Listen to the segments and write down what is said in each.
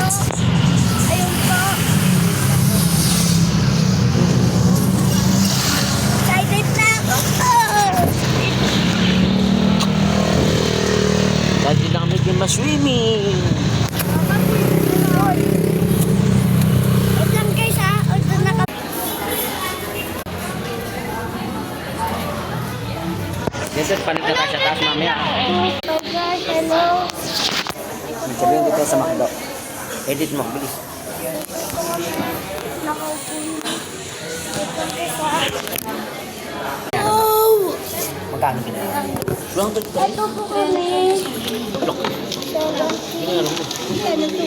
Ayun po. Excited na ako. Dati lang kami din ma-swimming. Wait lang guys ha. Ito na kami. Dito, panik na tayo sa taas mamaya. Oh guys, hello. Sabihin dito sa McDo. Edit mo, bilis. Nakaupo na. Wait lang guys ha. Oh! Magkano pinaka? Lang to. Ito po kami. Look. Hindi nga lang mo.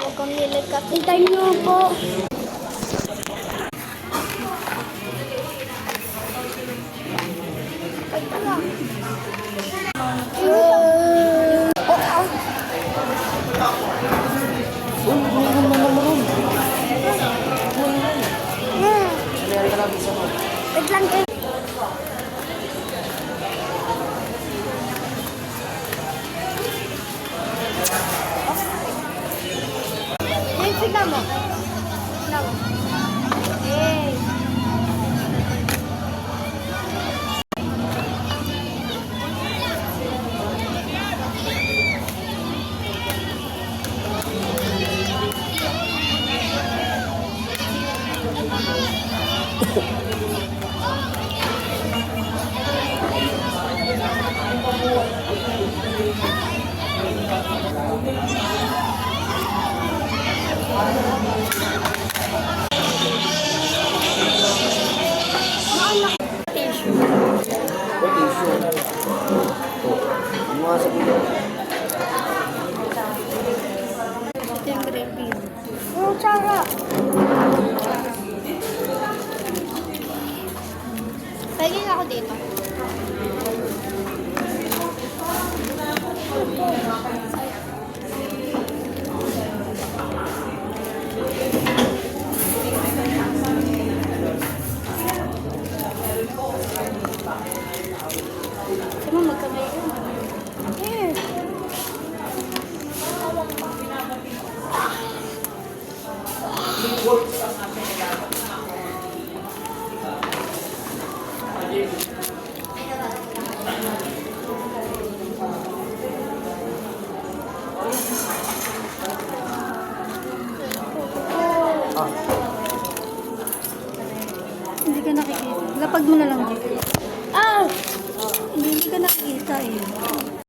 Huwag kang nilikat. Hintayin niyo po. Ay, tala. Sanayari ka lang bisa mo. Wait lang guys. Tignan mo. Tignan mo. Hey. Ano nga sabihin? Oh, tsara. Pagin ako dito.